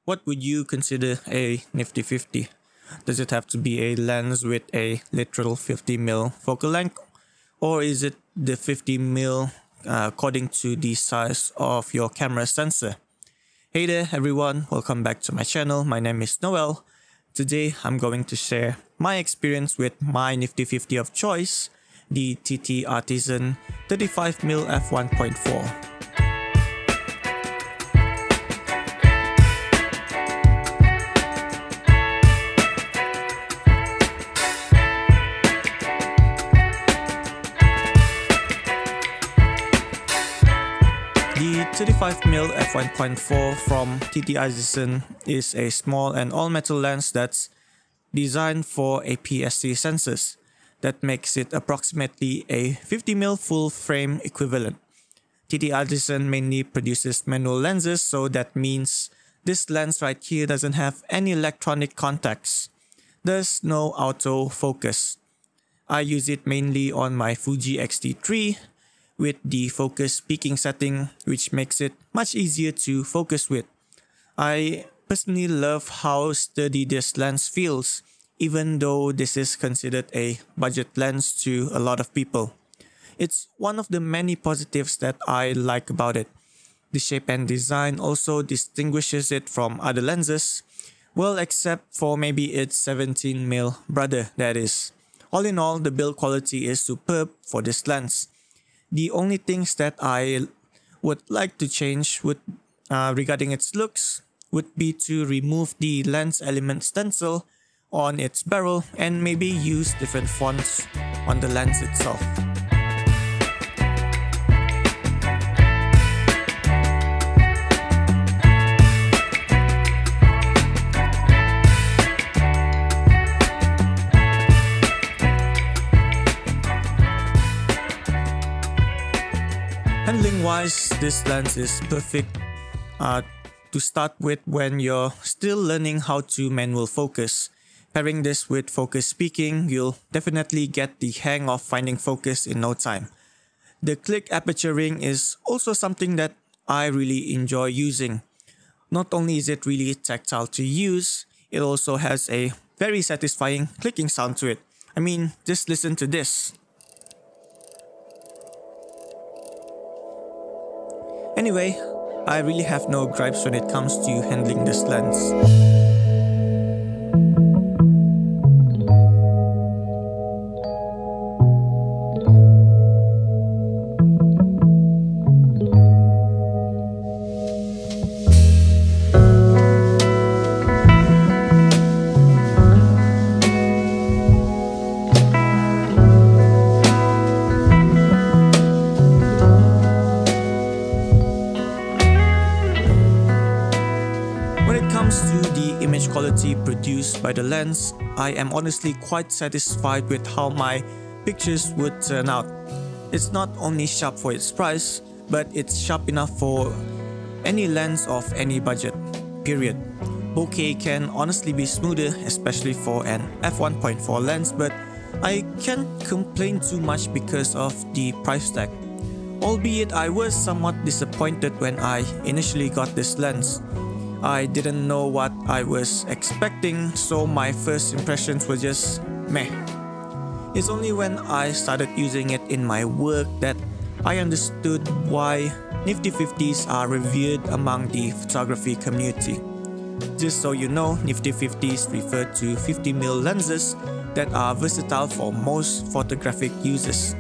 What would you consider a nifty-fifty? Does it have to be a lens with a literal 50mm focal length, or is it the 50mm according to the size of your camera sensor? Hey there everyone, welcome back to my channel. My name is Noel. Today I'm going to share my experience with my nifty-fifty of choice, the TTartisan 35mm f1.4. The 35mm f1.4 from TTartisan is a small and all-metal lens that's designed for APS-C sensors. That makes it approximately a 50mm full-frame equivalent. TTartisan mainly produces manual lenses, so that means this lens right here doesn't have any electronic contacts. There's no autofocus. I use it mainly on my Fuji X-T3 with the focus peaking setting, which makes it much easier to focus with. I personally love how sturdy this lens feels, even though this is considered a budget lens to a lot of people. It's one of the many positives that I like about it. The shape and design also distinguishes it from other lenses, well, except for maybe its 17mm brother, that is. All in all, the build quality is superb for this lens. The only things that I would like to change regarding its looks would be to remove the lens element stencil on its barrel and maybe use different fonts on the lens itself. Handling wise, this lens is perfect to start with when you're still learning how to manual focus. Pairing this with focus peaking, you'll definitely get the hang of finding focus in no time. The click aperture ring is also something that I really enjoy using. Not only is it really tactile to use, it also has a very satisfying clicking sound to it. I mean, just listen to this. Anyway, I really have no gripes when it comes to handling this lens. To the image quality produced by the lens, I am honestly quite satisfied with how my pictures would turn out. It's not only sharp for its price, but it's sharp enough for any lens of any budget, period. Bokeh can honestly be smoother, especially for an f1.4 lens, but I can't complain too much because of the price tag. Albeit I was somewhat disappointed when I initially got this lens. I didn't know what I was expecting, so my first impressions were just meh. It's only when I started using it in my work that I understood why nifty-fifties are revered among the photography community. Just so you know, nifty-fifties refer to 50mm lenses that are versatile for most photographic uses.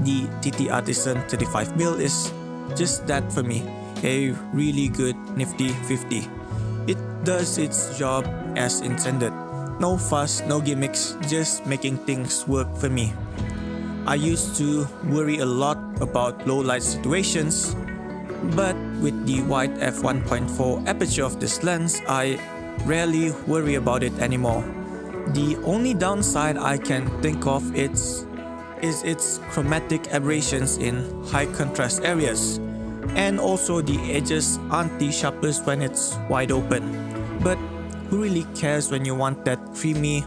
The TTartisan 35mm is just that for me. A really good nifty-fifty. It does its job as intended. No fuss, no gimmicks, just making things work for me. I used to worry a lot about low light situations, but with the wide f1.4 aperture of this lens, I rarely worry about it anymore. The only downside I can think of is its chromatic aberrations in high contrast areas. And also the edges aren't the sharpest when it's wide open. But who really cares when you want that creamy,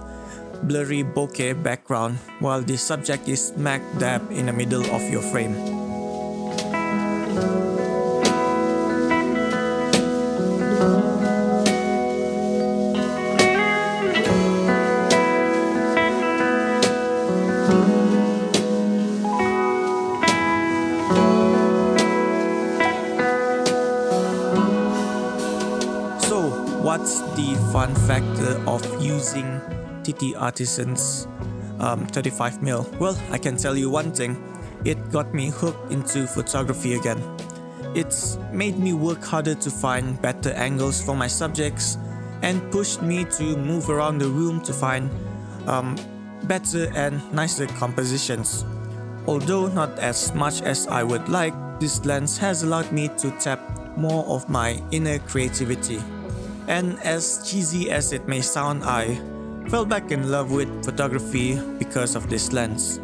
blurry bokeh background while the subject is smack dab in the middle of your frame? what's the fun factor of using TTartisan's 35mm? Well, I can tell you one thing. It got me hooked into photography again. It's made me work harder to find better angles for my subjects and pushed me to move around the room to find better and nicer compositions. Although not as much as I would like, this lens has allowed me to tap more of my inner creativity. And as cheesy as it may sound, I fell back in love with photography because of this lens.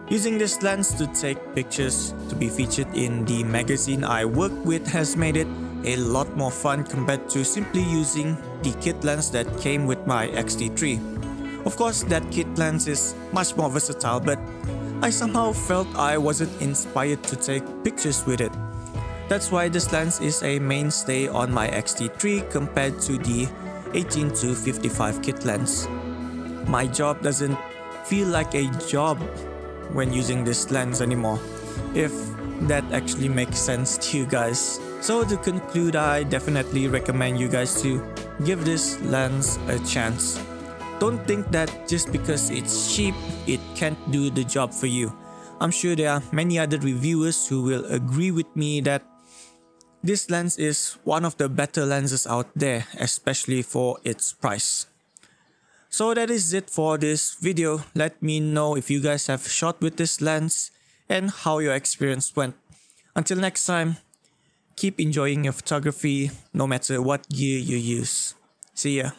Using this lens to take pictures to be featured in the magazine I work with has made it a lot more fun compared to simply using the kit lens that came with my X-T3. Of course, that kit lens is much more versatile, but I somehow felt I wasn't inspired to take pictures with it. That's why this lens is a mainstay on my X-T3 compared to the 18-55 kit lens. My job doesn't feel like a job when using this lens anymore, if that actually makes sense to you guys. So to conclude, I definitely recommend you guys to give this lens a chance. Don't think that just because it's cheap, it can't do the job for you. I'm sure there are many other reviewers who will agree with me that this lens is one of the better lenses out there, especially for its price. So that is it for this video. Let me know if you guys have shot with this lens and how your experience went. Until next time, keep enjoying your photography no matter what gear you use. See ya.